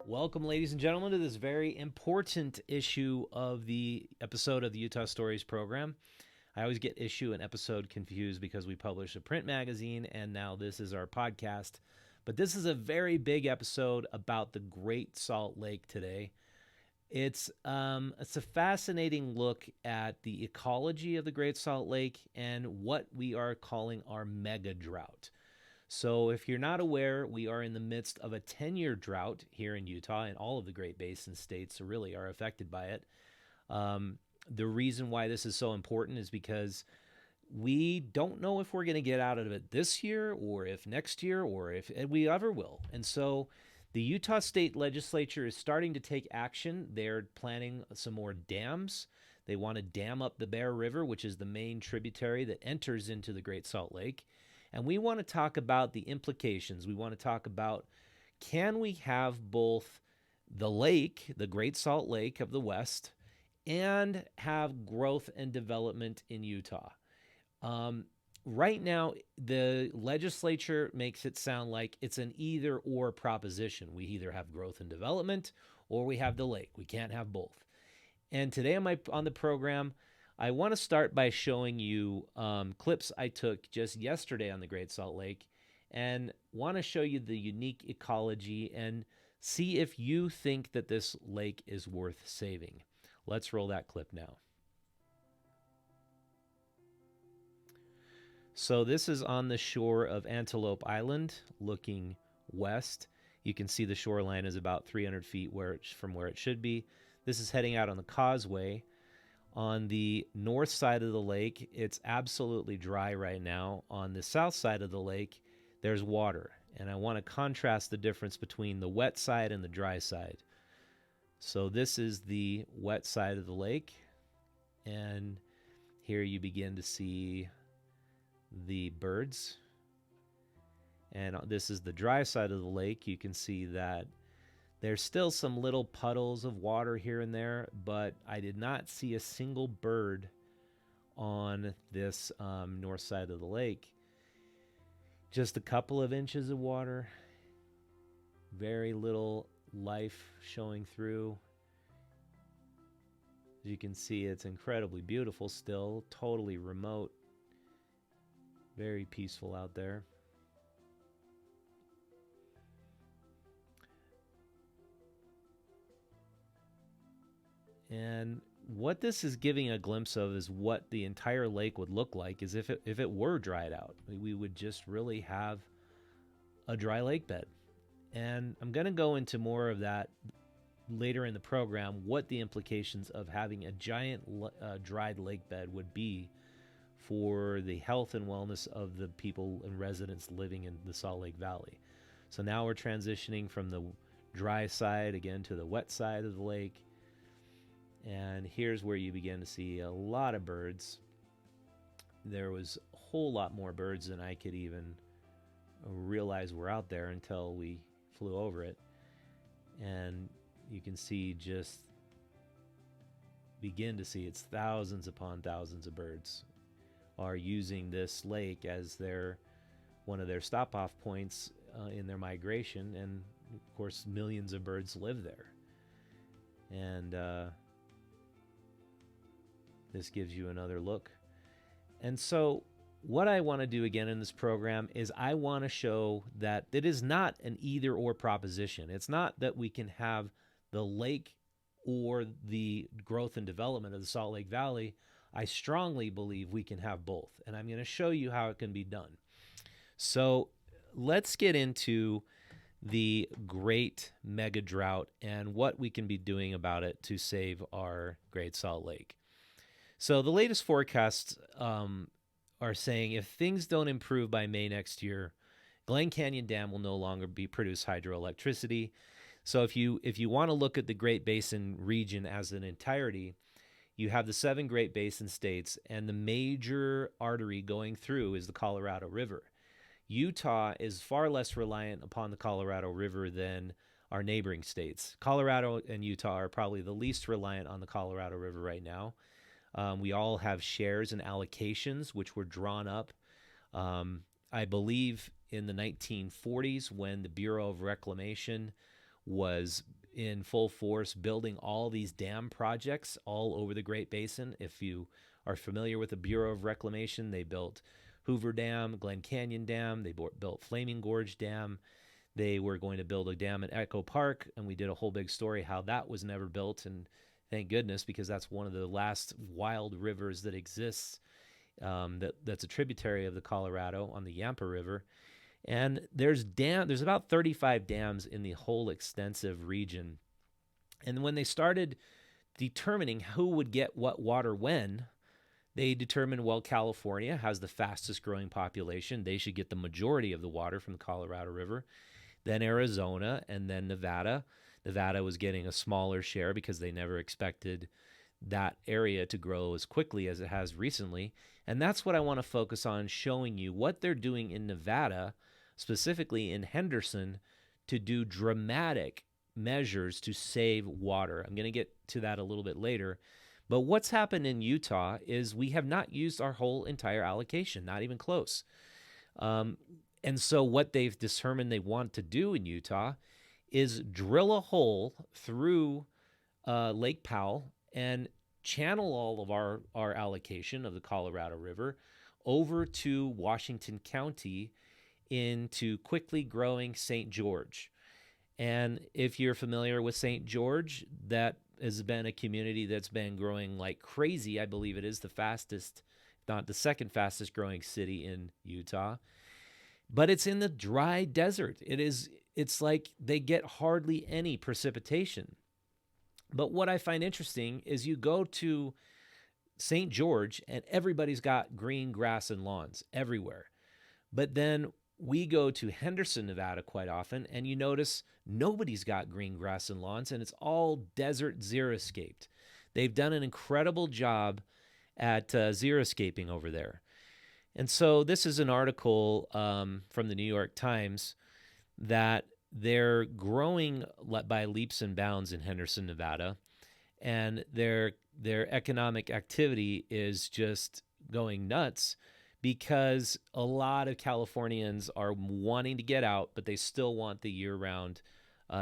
Welcome, ladies and gentlemen, to this very important issue of the episode of the Utah Stories program. I always get issue and episode confused because we publish a print magazine and now this is our podcast. But this is a very big episode about the Great Salt Lake today. It's a fascinating look at the ecology of the Great Salt Lake and what we are calling our mega drought. So if you're not aware, we are in the midst of a 10-year drought here in Utah, and all of the Great Basin states really are affected by it. The reason why this is so important is because we don't know if we're going to get out of it this year or if next year or if we ever will. And so the Utah State Legislature is starting to take action. They're planning some more dams. They want to dam up the Bear River, which is the main tributary that enters into the Great Salt Lake. And we want to talk about the implications. We want to talk about, can we have both the lake, the Great Salt Lake of the West, and have growth and development in Utah? Right now, the legislature makes it sound like it's an either-or proposition. We either have growth and development or we have the lake. We can't have both. And today on the program, I want to start by showing you clips I took just yesterday on the Great Salt Lake and want to show you the unique ecology and see if you think that this lake is worth saving. Let's roll that clip now. So this is on the shore of Antelope Island looking west. You can see the shoreline is about 300 feet from where it should be. This is heading out on the causeway. On the north side of the lake, it's absolutely dry right now. On the south side of the lake, there's water. And I want to contrast the difference between the wet side and the dry side. So this is the wet side of the lake. And here you begin to see the birds. And this is the dry side of the lake. You can see that there's still some little puddles of water here and there, but I did not see a single bird on this north side of the lake. Just a couple of inches of water, very little life showing through. As you can see, it's incredibly beautiful still, totally remote, very peaceful out there. And what this is giving a glimpse of is what the entire lake would look like is if it were dried out. We would just really have a dry lake bed. And I'm going to go into more of that later in the program, what the implications of having a giant dried lake bed would be for the health and wellness of the people and residents living in the Salt Lake Valley. So now we're transitioning from the dry side again to the wet side of the lake. And here's where you begin to see a lot of birds. There was a whole lot more birds than I could even realize were out there until we flew over it. And you can see begin to see it's thousands upon thousands of birds are using this lake as one of their stop-off points in their migration. And of course, millions of birds live there. And this gives you another look. And so what I want to do again in this program is I want to show that it is not an either or proposition. It's not that we can have the lake or the growth and development of the Salt Lake Valley. I strongly believe we can have both. And I'm going to show you how it can be done. So let's get into the great mega drought and what we can be doing about it to save our Great Salt Lake. So the latest forecasts are saying if things don't improve by May next year, Glen Canyon Dam will no longer produce hydroelectricity. So if you want to look at the Great Basin region as an entirety, you have the 7 Great Basin states, and the major artery going through is the Colorado River. Utah is far less reliant upon the Colorado River than our neighboring states. Colorado and Utah are probably the least reliant on the Colorado River right now. We all have shares and allocations, which were drawn up, I believe, in the 1940s when the Bureau of Reclamation was in full force building all these dam projects all over the Great Basin. If you are familiar with the Bureau of Reclamation, they built Hoover Dam, Glen Canyon Dam, they built Flaming Gorge Dam. They were going to build a dam at Echo Park, and we did a whole big story how that was never built, and thank goodness, because that's one of the last wild rivers that exists, that's a tributary of the Colorado on the Yampa River. And there's about 35 dams in the whole extensive region. And when they started determining who would get what water when, they determined, well, California has the fastest growing population. They should get the majority of the water from the Colorado River. Then Arizona, and then Nevada. Nevada was getting a smaller share because they never expected that area to grow as quickly as it has recently. And that's what I want to focus on, showing you what they're doing in Nevada, specifically in Henderson, to do dramatic measures to save water. I'm going to get to that a little bit later. But what's happened in Utah is we have not used our whole entire allocation, not even close. And so what they've determined they want to do in Utah is drill a hole through Lake Powell and channel all of our allocation of the Colorado River over to Washington County into quickly growing St. George. And if you're familiar with St. George, that has been a community that's been growing like crazy. I believe it is the fastest, if not the second fastest growing city in Utah. But it's in the dry desert. It's like they get hardly any precipitation. But what I find interesting is you go to St. George and everybody's got green grass and lawns everywhere. But then we go to Henderson, Nevada quite often, and you notice nobody's got green grass and lawns, and it's all desert xeriscaped. They've done an incredible job at xeriscaping over there. And so this is an article from the New York Times that they're growing by leaps and bounds in Henderson, Nevada, and their economic activity is just going nuts because a lot of Californians are wanting to get out, but they still want the year-round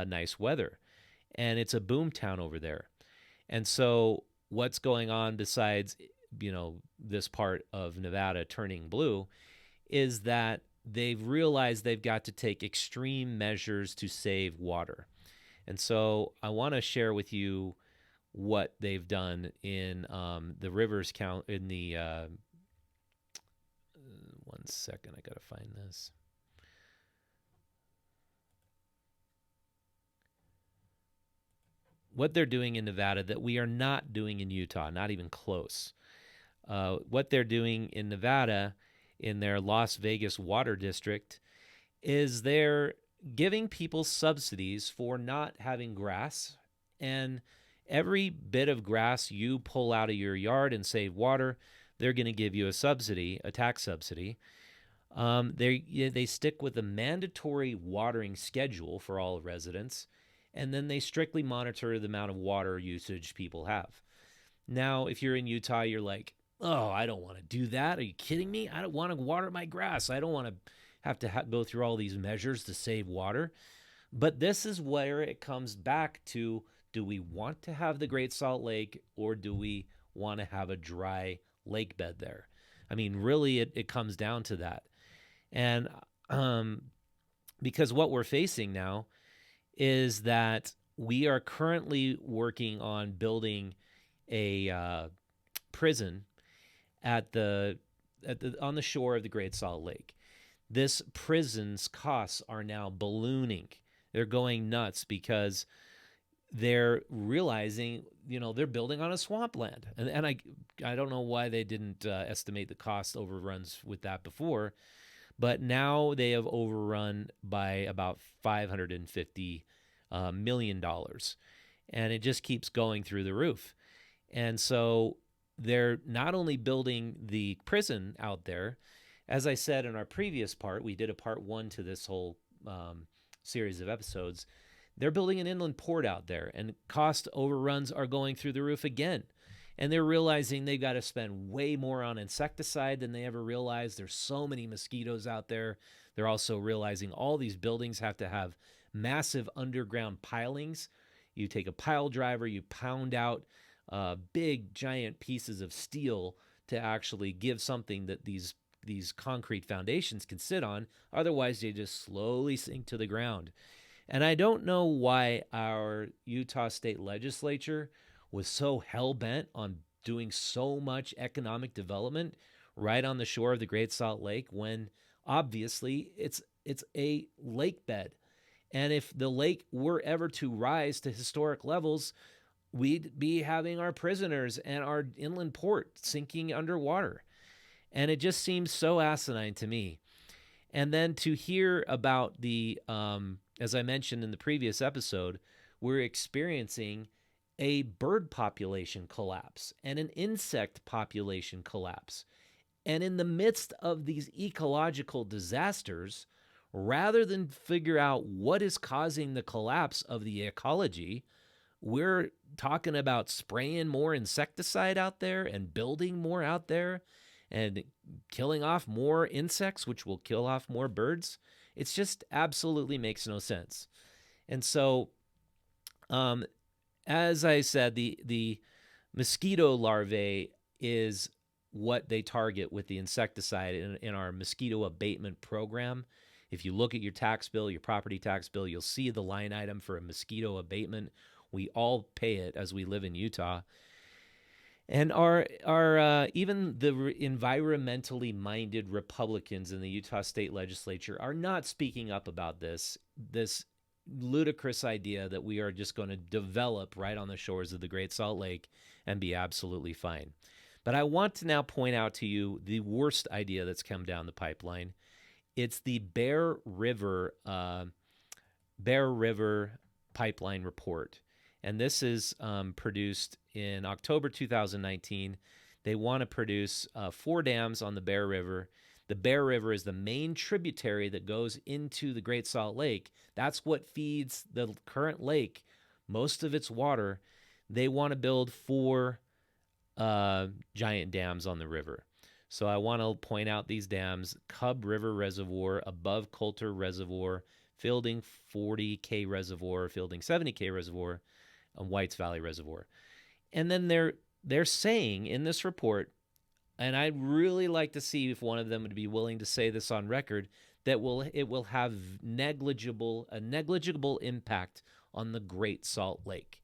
nice weather. And it's a boom town over there. And so what's going on besides this part of Nevada turning blue is that they've realized they've got to take extreme measures to save water. And so I want to share with you what they've done in the Rivers count in the one second, I gotta find this. What they're doing in Nevada that we are not doing in Utah, not even close. What they're doing in Nevada in their Las Vegas water district is they're giving people subsidies for not having grass. And every bit of grass you pull out of your yard and save water, they're going to give you a subsidy, a tax subsidy. They stick with a mandatory watering schedule for all residents, and then they strictly monitor the amount of water usage people have. Now, if you're in Utah, you're like, oh, I don't want to do that. Are you kidding me? I don't want to water my grass. I don't want to have to go through all these measures to save water. But this is where it comes back to, do we want to have the Great Salt Lake, or do we want to have a dry lake bed there? I mean, really, it comes down to that. And because what we're facing now is that we are currently working on building a prison on the shore of the Great Salt Lake. This prison's costs are now ballooning. They're going nuts because they're realizing, they're building on a swampland. And I don't know why they didn't estimate the cost overruns with that before, but now they have overrun by about $550 million. And it just keeps going through the roof. And so they're not only building the prison out there, as I said in our previous part, we did a part 1 to this whole series of episodes. They're building an inland port out there, and cost overruns are going through the roof again. And they're realizing they've got to spend way more on insecticide than they ever realized. There's so many mosquitoes out there. They're also realizing all these buildings have to have massive underground pilings. You take a pile driver, you pound out big, giant pieces of steel to actually give something that these concrete foundations can sit on. Otherwise, they just slowly sink to the ground. And I don't know why our Utah State Legislature was so hell-bent on doing so much economic development right on the shore of the Great Salt Lake when obviously it's a lake bed. And if the lake were ever to rise to historic levels, we'd be having our prisoners and our inland port sinking underwater. And it just seems so asinine to me. And then to hear about the, as I mentioned in the previous episode, we're experiencing a bird population collapse and an insect population collapse. And in the midst of these ecological disasters, rather than figure out what is causing the collapse of the ecology, we're talking about spraying more insecticide out there and building more out there and killing off more insects, which will kill off more birds. It's just absolutely makes no sense. And so, as I said, the mosquito larvae is what they target with the insecticide in our mosquito abatement program. If you look at your tax bill, your property tax bill, you'll see the line item for a mosquito abatement. We all pay it as we live in Utah. And our even the environmentally minded Republicans in the Utah State Legislature are not speaking up about this ludicrous idea that we are just going to develop right on the shores of the Great Salt Lake and be absolutely fine. But I want to now point out to you the worst idea that's come down the pipeline. It's the Bear River pipeline report. And this is produced in October 2019. They want to produce 4 dams on the Bear River. The Bear River is the main tributary that goes into the Great Salt Lake. That's what feeds the current lake, most of its water. They want to build 4 giant dams on the river. So I want to point out these dams: Cub River Reservoir, Above Coulter Reservoir, Fielding 40K Reservoir, Fielding 70K Reservoir, and Whites Valley Reservoir. And then they're saying in this report, and I'd really like to see if one of them would be willing to say this on record, that it will have a negligible impact on the Great Salt Lake.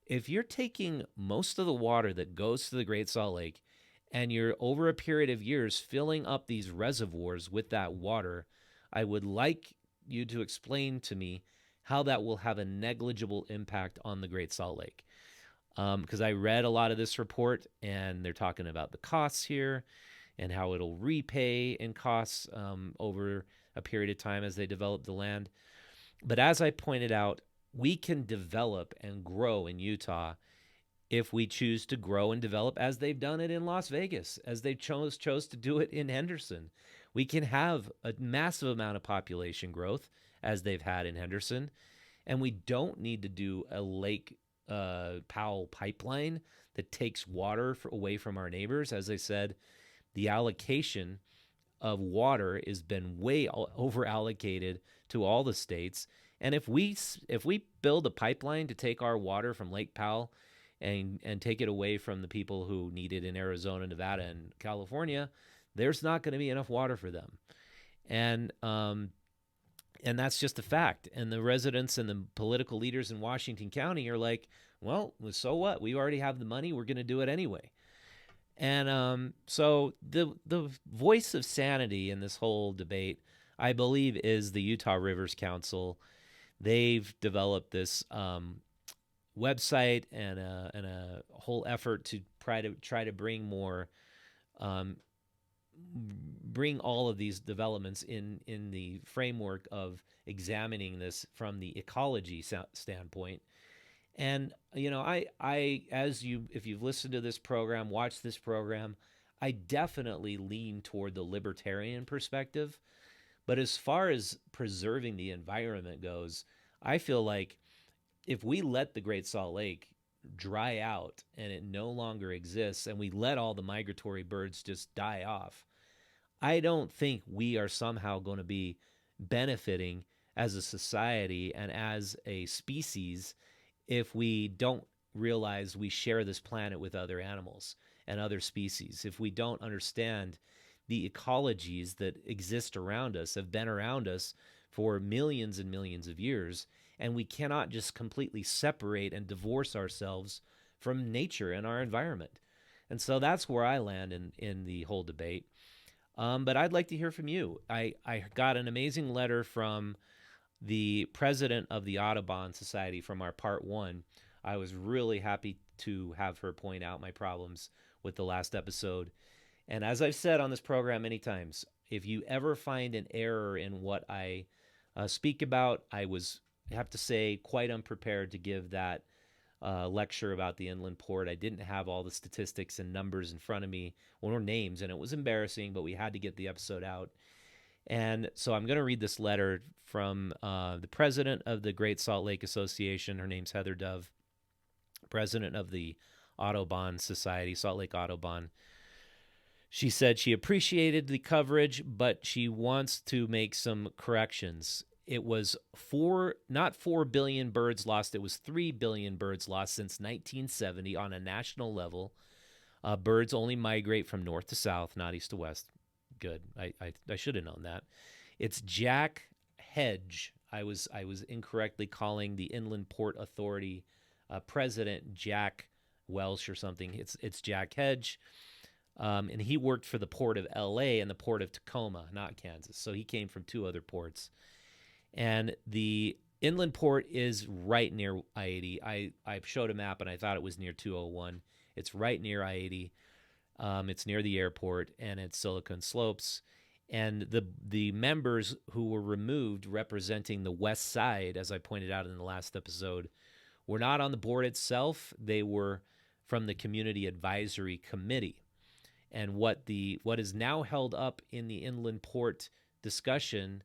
If you're taking most of the water that goes to the Great Salt Lake and you're over a period of years filling up these reservoirs with that water, I would like you to explain to me how that will have a negligible impact on the Great Salt Lake. Because I read a lot of this report, and they're talking about the costs here and how it'll repay in costs over a period of time as they develop the land. But as I pointed out, we can develop and grow in Utah if we choose to grow and develop as they've done it in Las Vegas, as they chose to do it in Henderson. We can have a massive amount of population growth as they've had in Henderson, and we don't need to do a Lake Powell pipeline that takes water away from our neighbors. As I said, the allocation of water has been way over allocated to all the states. And if we build a pipeline to take our water from Lake Powell and take it away from the people who need it in Arizona, Nevada, and California, there's not going to be enough water for them. And that's just a fact. And the residents and the political leaders in Washington County are like, well, so what? We already have the money. We're going to do it anyway. And so the voice of sanity in this whole debate, I believe, is the Utah Rivers Council. They've developed this website and a whole effort to try to bring more, bring all of these developments in the framework of examining this from the ecology standpoint. And if you've listened to this program, watched this program, I definitely lean toward the libertarian perspective. But as far as preserving the environment goes, I feel like if we let the Great Salt Lake dry out and it no longer exists, and we let all the migratory birds just die off, I don't think we are somehow going to be benefiting as a society and as a species if we don't realize we share this planet with other animals and other species. If we don't understand the ecologies that exist around us, have been around us for millions and millions of years, and we cannot just completely separate and divorce ourselves from nature and our environment. And so that's where I land in the whole debate. But I'd like to hear from you. I got an amazing letter from the president of the Audubon Society from our part one. I was really happy to have her point out my problems with the last episode. And as I've said on this program many times, if you ever find an error in what I speak about, I have to say, quite unprepared to give that lecture about the inland port. I didn't have all the statistics and numbers in front of me or names, and it was embarrassing, but we had to get the episode out. And so I'm going to read this letter from the president of the Great Salt Lake Association. Her name's Heather Dove, president of the Audubon Society, Salt Lake Audubon. She said she appreciated the coverage, but she wants to make some corrections. It was not 4 billion birds lost. It was 3 billion birds lost since 1970 on a national level. Birds only migrate from north to south, not east to west. Good. I should have known that. It's Jack Hedge. I was incorrectly calling the Inland Port Authority president Jack Welsh or something. It's Jack Hedge. And he worked for the port of L.A. and the port of Tacoma, not Kansas. So he came from two other ports. And the inland port is right near I-80. I showed a map, and I thought it was near 201. It's right near I-80. It's near the airport, and it's Silicon Slopes. And the members who were removed representing the west side, as I pointed out in the last episode, were not on the board itself. They were from the Community Advisory Committee. And what is now held up in the inland port discussion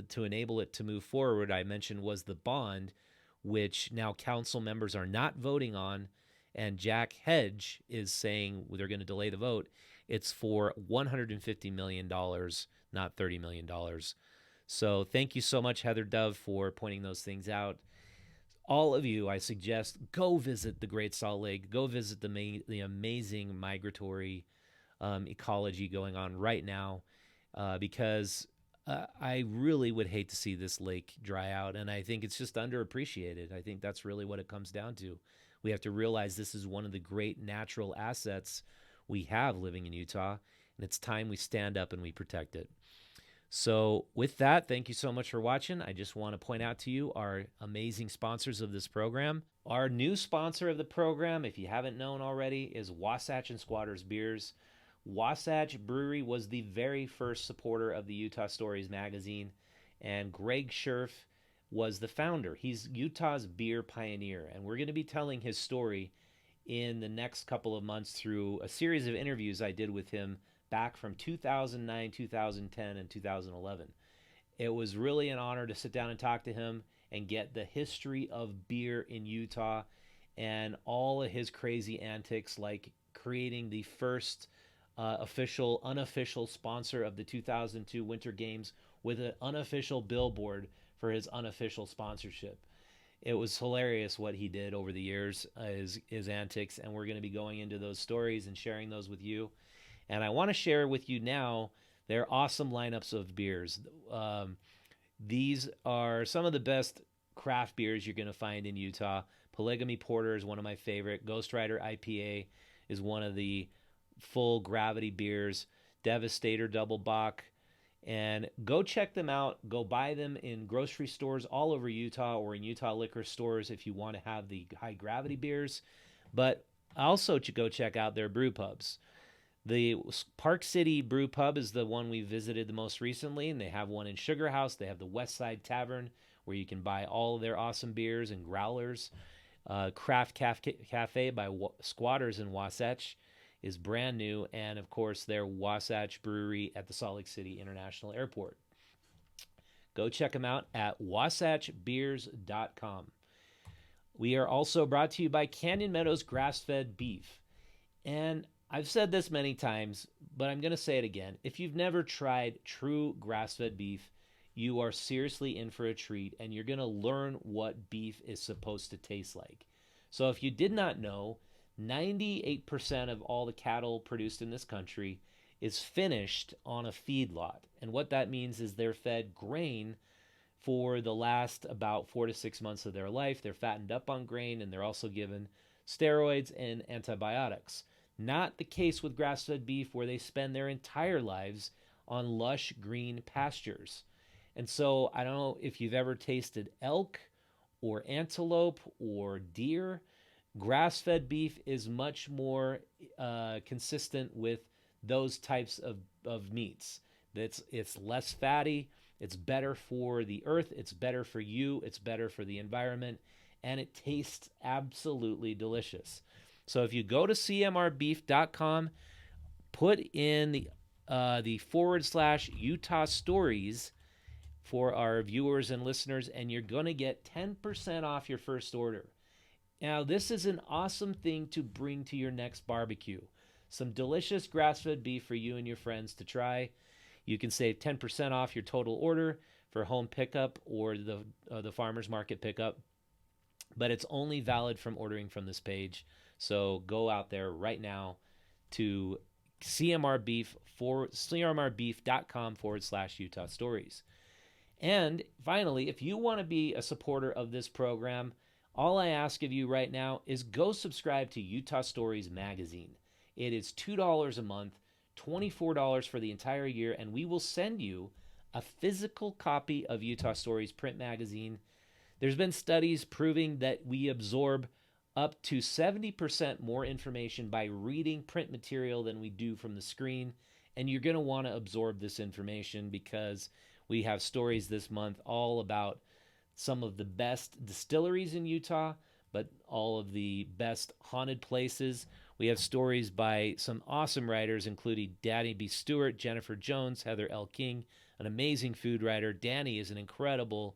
to enable it to move forward, I mentioned, was the bond, which now council members are not voting on, and Jack Hedge is saying they're going to delay the vote. It's for $150 million, not $30 million. So thank you so much, Heather Dove, for pointing those things out. All of you, I suggest, go visit the Great Salt Lake. Go visit the amazing migratory ecology going on right now, because I really would hate to see this lake dry out, and I think it's just underappreciated. I think that's really what it comes down to. We have to realize this is one of the great natural assets we have living in Utah, and it's time we stand up and we protect it. So with that, thank you so much for watching. I just want to point out to you our amazing sponsors of this program. Our new sponsor of the program, if you haven't known already, is Wasatch and Squatters Beers. Wasatch Brewery was the very first supporter of the Utah Stories magazine, and Greg Scherf was the founder. He's Utah's beer pioneer, and we're going to be telling his story in the next couple of months through a series of interviews I did with him back from 2009, 2010, and 2011. It was really an honor to sit down and talk to him and get the history of beer in Utah and all of his crazy antics, like creating the first unofficial sponsor of the 2002 Winter Games with an unofficial billboard for his unofficial sponsorship. It was hilarious what he did over the years, his antics, and we're going to be going into those stories and sharing those with you. And I want to share with you now their awesome lineups of beers. These are some of the best craft beers you're going to find in Utah. Polygamy Porter is one of my favorite. Ghost Rider IPA is one of the full gravity beers. Devastator Double Bock. And go check them out. Go buy them in grocery stores all over Utah or in Utah liquor stores if you want to have the high gravity beers. But also go check out their brew pubs. The Park City Brew Pub is the one we visited the most recently, and they have one in Sugar House. They have the West Side Tavern, where you can buy all of their awesome beers and growlers. Craft Cafe by Squatters in Wasatch is brand new, and of course their Wasatch Brewery at the Salt Lake City International Airport. Go check them out at wasatchbeers.com. We are also brought to you by Canyon Meadows Grass-Fed Beef. And I've said this many times, but I'm going to say it again. If you've never tried true grass-fed beef, you are seriously in for a treat, and you're going to learn what beef is supposed to taste like. So if you did not know, 98% of all the cattle produced in this country is finished on a feedlot. And what that means is they're fed grain for the last about 4 to 6 months of their life. They're fattened up on grain, and they're also given steroids and antibiotics. Not the case with grass-fed beef, where they spend their entire lives on lush green pastures. And so I don't know if you've ever tasted elk or antelope or deer. Grass-fed beef is much more consistent with those types of meats. It's less fatty. It's better for the earth. It's better for you. It's better for the environment. And it tastes absolutely delicious. So if you go to cmrbeef.com, put in the / Utah Stories for our viewers and listeners, and you're going to get 10% off your first order. Now, this is an awesome thing to bring to your next barbecue. Some delicious grass-fed beef for you and your friends to try. You can save 10% off your total order for home pickup or the farmer's market pickup, but it's only valid from ordering from this page. So go out there right now to cmrbeef.com / Utah Stories. And finally, if you want to be a supporter of this program, all I ask of you right now is go subscribe to Utah Stories Magazine. It is $2 a month, $24 for the entire year, and we will send you a physical copy of Utah Stories print magazine. There's been studies proving that we absorb up to 70% more information by reading print material than we do from the screen, and you're going to want to absorb this information because we have stories this month all about some of the best distilleries in Utah, but all of the best haunted places. We have stories by some awesome writers, including Danny B. Stewart, Jennifer Jones, Heather L. King, an amazing food writer. Danny is an incredible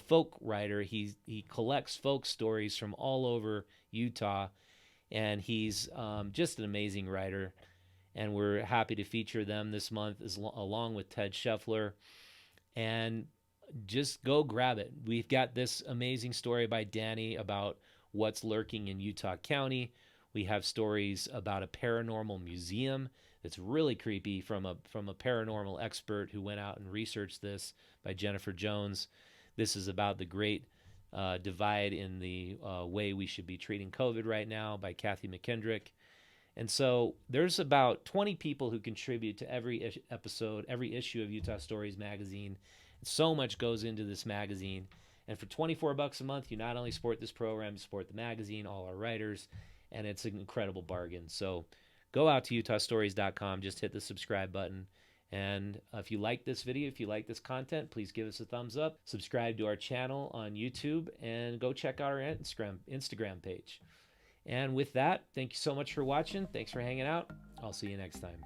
folk writer. He collects folk stories from all over Utah, and he's just an amazing writer. And we're happy to feature them this month along with Ted Scheffler. And just go grab it. We've got this amazing story by Danny about what's lurking in Utah County. We have stories about a paranormal museum that's really creepy from a paranormal expert who went out and researched this by Jennifer Jones. This is about the great divide in the way we should be treating COVID right now by Kathy McKendrick. And so there's about 20 people who contribute to every episode, every issue of Utah Stories magazine. So much goes into this magazine. And for $24 a month, you not only support this program, you support the magazine, all our writers, and it's an incredible bargain. So go out to utahstories.com, just hit the subscribe button. And if you like this video, if you like this content, please give us a thumbs up. Subscribe to our channel on YouTube, and go check out our Instagram page. And with that, thank you so much for watching. Thanks for hanging out. I'll see you next time.